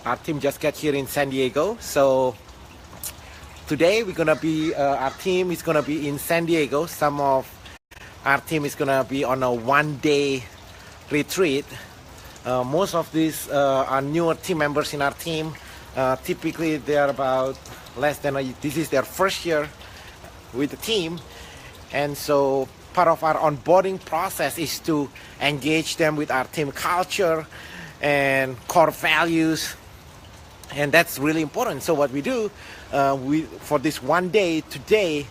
Our team just got here in San Diego. So today we're gonna be, our team is gonna be in San Diego. Some of our team is gonna be on a one-day retreat. Most of these are newer team members in our team. Typically they're about less than this is their first year with the team. And so part of our onboarding process is to engage them with our team culture and core values. And that's really important. So what we do, for this one day today,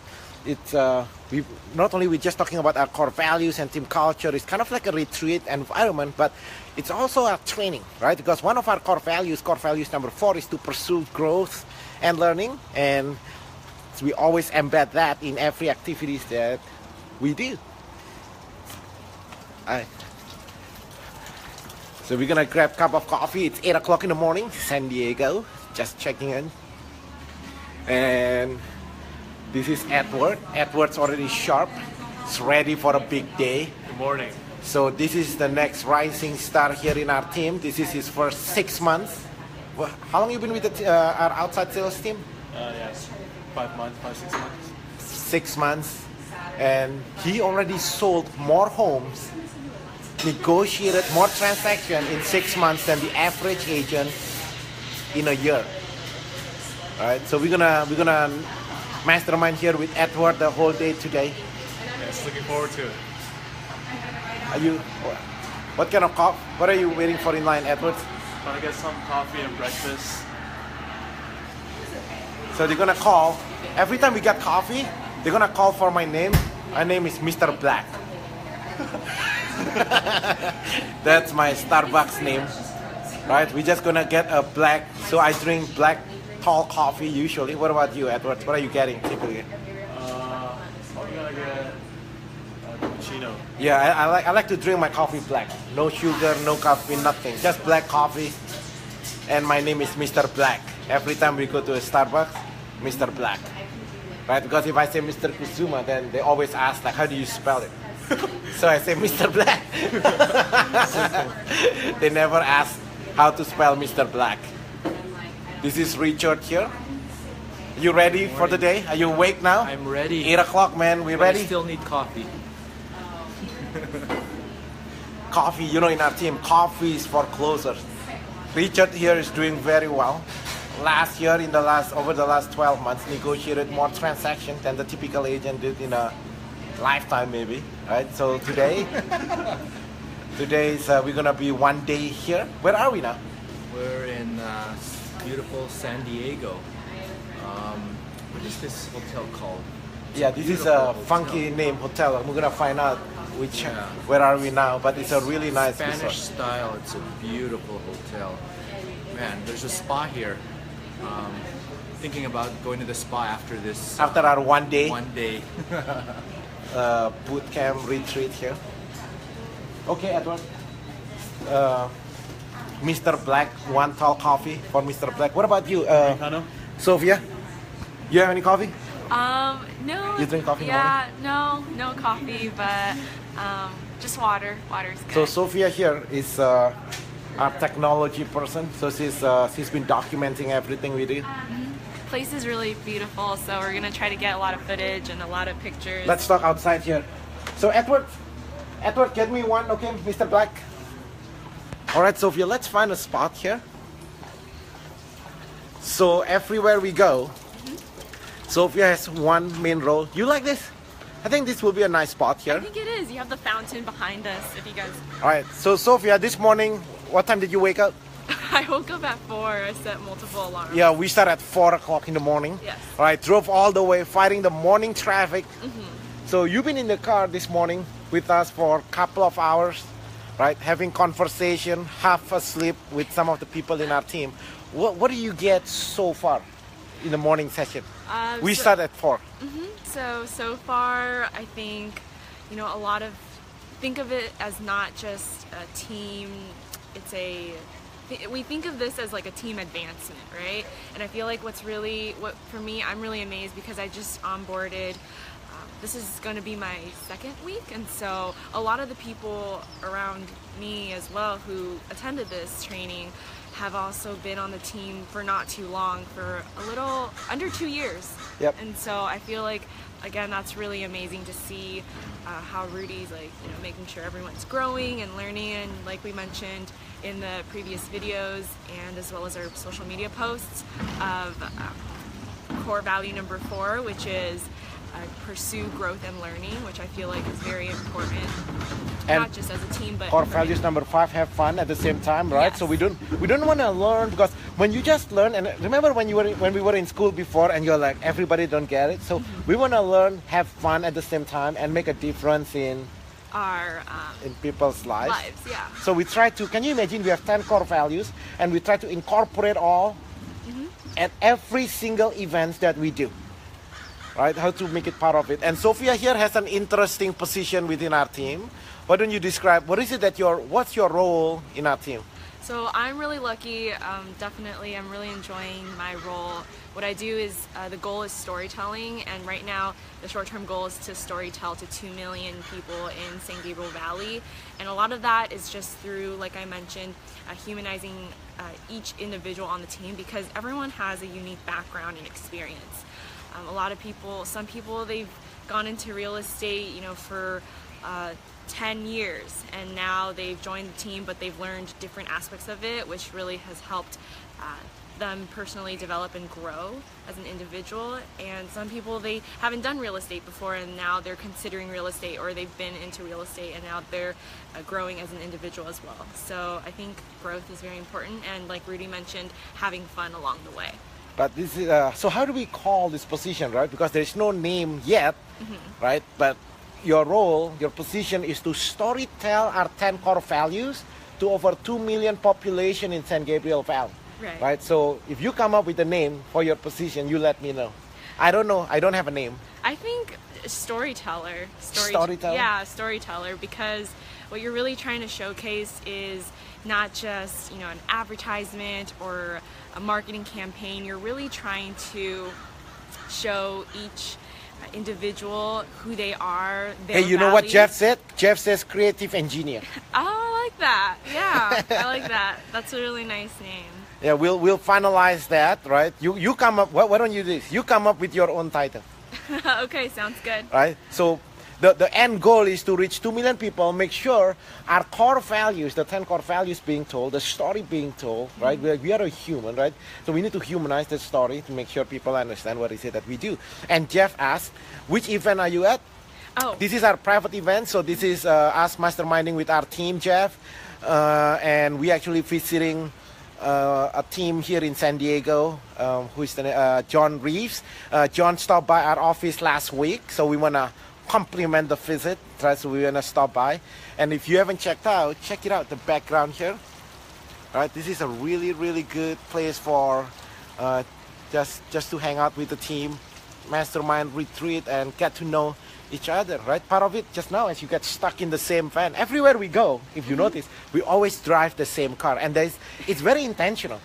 it's we not only we're just talking about our core values and team culture. It's kind of like a retreat environment, but it's also a training, right? Because one of our core values number 4, is to pursue growth and learning, and we always embed that in every activities that we do. So we're gonna grab a cup of coffee. It's 8 o'clock in the morning, San Diego. Just checking in. And this is Edward. Edward's already sharp. It's ready for a big day. Good morning. So this is the next rising star here in our team. This is his first 6 months. Well, how long have you been with our outside sales team? Yes, 5 months, 6 months. 6 months. And he already sold more homes, negotiated more transactions in 6 months than the average agent in a year. All right, so we're gonna mastermind here with Edward the whole day today. Yes, looking forward to it. Are you? What kind of coffee? What are you waiting for in line, Edward? Trying to get some coffee and breakfast. So they're gonna call every time we get coffee. They're gonna call for my name. My name is Mr. Black. That's my Starbucks name, right? We're just gonna get a black. So I drink black tall coffee usually. What about you, Edward? What are you getting typically? I'm gonna get a cappuccino. Yeah, I like to drink my coffee black. No sugar, no caffeine, nothing. Just black coffee. And my name is Mr. Black. Every time we go to a Starbucks, Mr. Black. Right? Because if I say Mr. Kusuma, then they always ask like, how do you spell it? So I say Mr. Black. They never ask how to spell Mr. Black. This is Richard here. You ready for the day? Are you awake now? I'm ready. 8 o'clock, man. We But ready? I still need coffee. Coffee, you know, in our team, coffee is for closers. Richard here is doing very well. Last year, over the last 12 months, negotiated more transactions than the typical agent did in a lifetime, maybe. Right? So today is we're gonna be one day here. Where are we now? We're in beautiful San Diego. What is this hotel called? Yeah, this is a funky name hotel. We're gonna find out where are we now, but it's a really nice Spanish resort. style. It's a beautiful hotel. Man, there's a spa here. Thinking about going to the spa after this. After our one day boot camp retreat here. Okay, Edward. Mr. Black, one tall coffee for Mr. Black. What about you, Americano? Sophia? You have any coffee? No. You drink coffee in the morning? Yeah, no coffee, but just water. Water's good. So Sophia here is our technology person. So she's been documenting everything we do. Place is really beautiful, so we're gonna try to get a lot of footage and a lot of pictures. Let's talk outside here. So Edward, get me one, okay, Mr. Black. All right, Sophia, let's find a spot here. So everywhere we go, Sophia has one main role. You like this? I think this will be a nice spot here. I think it is. You have the fountain behind us. If you guys. All right. So Sophia, this morning, what time did you wake up? I woke up at 4. I set multiple alarms. Yeah, we start at 4 o'clock in the morning. Yes. All right. Drove all the way, fighting the morning traffic. So you've been in the car this morning with us for a couple of hours, right? Having conversation, half asleep with some of the people in our team. What do you get so far in the morning session? We start at 4. So far, I think, a lot of, think of it as not just a team, we think of this as like a team advancement, right? And I feel like for me, I'm really amazed because I just onboarded, this is going to be my 2nd week, and so a lot of the people around me as well who attended this training, have also been on the team for not too long, for a little under 2 years. Yep. And so I feel like, again, that's really amazing to see how Rudy's making sure everyone's growing and learning, and like we mentioned in the previous videos and as well as our social media posts of core value number 4, which is pursue growth and learning, which I feel like is very important, And not just as a team, but core for values me. number 5, have fun at the same time, right? Yes. So we don't want to learn, because when you just learn, and remember when we were in school before and you're like, everybody don't get it. So we want to learn, have fun at the same time, and make a difference in Our people's lives. yeah. So we try to, can you imagine, we have 10 core values and we try to incorporate all at every single event that we do, right? How to make it part of it. And Sophia here has an interesting position within our team. Why don't you describe, what's your role in our team? So I'm really lucky, definitely I'm really enjoying my role. What I do is, the goal is storytelling, and right now the short-term goal is to storytell to 2 million people in San Gabriel Valley. And a lot of that is just through, like I mentioned, humanizing each individual on the team, because everyone has a unique background and experience. A lot of people, some people, they've gone into real estate, for 10 years, and now they've joined the team, but they've learned different aspects of it, which really has helped them personally develop and grow as an individual. And some people, they haven't done real estate before, and now they're considering real estate, or they've been into real estate and now they're growing as an individual as well. So I think growth is very important, and like Rudy mentioned, having fun along the way. But this is, so how do we call this position, right? Because there's no name yet, right? But your role, your position is to storytell our 10 core values to over 2 million population in San Gabriel Valley. Right? So if you come up with a name for your position, you let me know. I don't know. I don't have a name. I think storyteller. Storyteller? Yeah, storyteller, because what you're really trying to showcase is not just, an advertisement or a marketing campaign. You're really trying to show each individual who they are, their Hey, you know what values. Jeff said? Jeff says creative engineer. Oh, I like that. Yeah, I like that. That's a really nice name. Yeah, we'll finalize that, right? You come up. Why don't you do this? You come up with your own title, Okay, sounds good. right? So the end goal is to reach 2 million people. Make sure our core values, the 10 core values being told, the story being told, right? We are a human, right? So we need to humanize the story to make sure people understand what it is that we do. And Jeff asked, which event are you at? Oh, This is our private event, so this is us masterminding with our team, Jeff, and we actually visiting a team here in San Diego, who is John Reeves. John stopped by our office last week, so we want to compliment the visit, right? So we want to stop by. And if you haven't checked out, check it out, the background here. Right, this is a really, really good place for just to hang out with the team, mastermind, retreat, and get to know each other, right? Part of it just now is you get stuck in the same van. Everywhere we go, if you notice, we always drive the same car, and it's very intentional,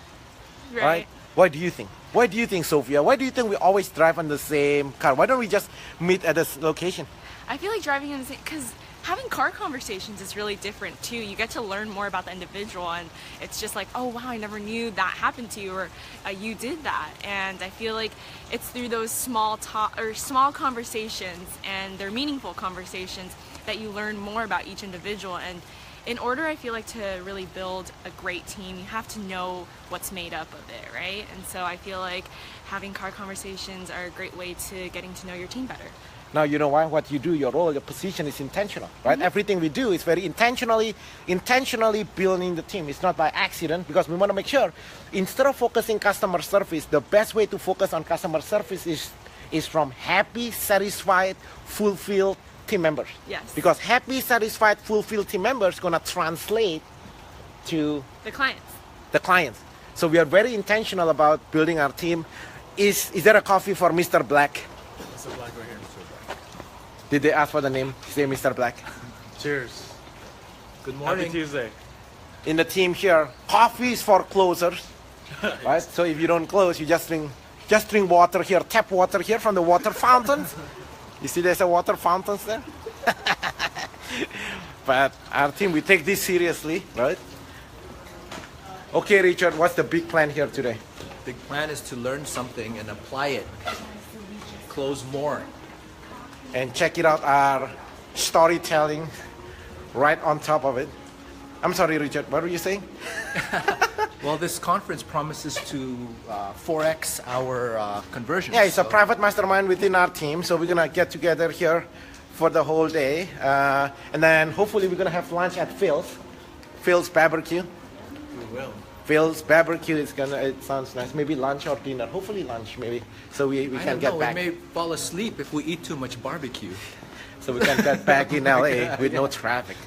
right? Why do you think? Why do you think, Sophia? Why do you think we always drive on the same car? Why don't we just meet at this location? I feel like driving in the same, because having car conversations is really different too. You get to learn more about the individual, and it's just like, oh wow, I never knew that happened to you, or you did that. And I feel like it's through those small conversations, and they're meaningful conversations, that you learn more about each individual. And in order, I feel like, to really build a great team, you have to know what's made up of it, right? And so I feel like having car conversations are a great way to getting to know your team better. Now, you know why? What you do, your role, your position is intentional, right? Everything we do is very intentionally building the team. It's not by accident, because we want to make sure, instead of focusing customer service, the best way to focus on customer service is from happy, satisfied, fulfilled team members. Yes. Because happy, satisfied, fulfilled team members going to translate to The clients. the clients. So we are very intentional about building our team. Is there a coffee for Mr. Black? Mr. Black right here, Mr. Black. Did they ask for the name? Say Mr. Black. Cheers. Good Happy morning. Tuesday. In the team here, coffee is for closers, right? So if you don't close, you just drink water here, tap water here from the water fountains. You see there's a water fountains there? But our team, we take this seriously, right? Okay, Richard, what's the big plan here today? Big plan is to learn something and apply it. Close more. And check it out, our storytelling right on top of it. I'm sorry, Richard, what were you saying? Well, this conference promises to 4x our conversion. Yeah, it's a private mastermind within our team, so we're gonna get together here for the whole day, and then hopefully we're gonna have lunch at Phil's barbecue. We will. Phil's barbecue is gonna. It sounds nice. Maybe lunch or dinner. Hopefully lunch, maybe, so we I can don't get know, back. we may fall asleep if we eat too much barbecue. So we can get back in LA with no traffic.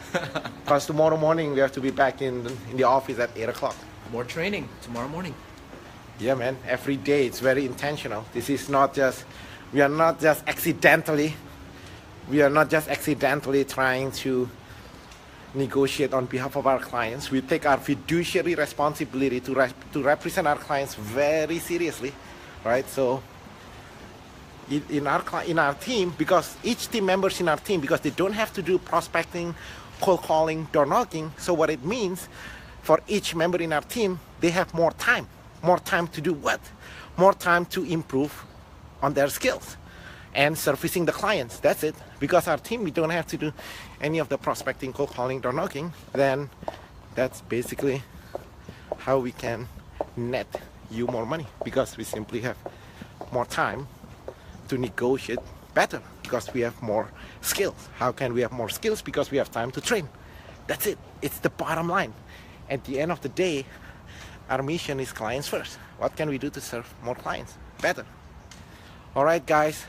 Because tomorrow morning we have to be back in the office at 8 o'clock. More training tomorrow morning. Yeah, man. Every day it's very intentional. This is not just. We are not just accidentally trying to negotiate on behalf of our clients. We take our fiduciary responsibility to represent our clients very seriously, right? So in our team, because each team members in our team, because they don't have to do prospecting, cold calling, door knocking. So what it means for each member in our team, they have more time to do what? More time to improve on their skills and servicing the clients. That's it. Because our team, we don't have to do any of the prospecting, cold calling, door knocking. Then that's basically how we can net you more money, because we simply have more time to negotiate better because we have more skills. How can we have more skills? Because we have time to train. That's it. It's the bottom line. At the end of the day, our mission is clients first. What can we do to serve more clients better? All right, guys.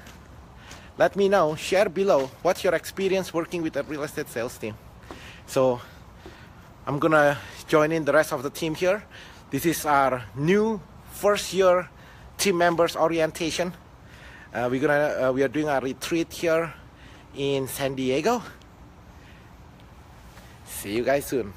Let me know, share below, what's your experience working with a real estate sales team. So I'm gonna join in the rest of the team here. This is our new first year team members orientation. We are doing a retreat here in San Diego. See you guys soon.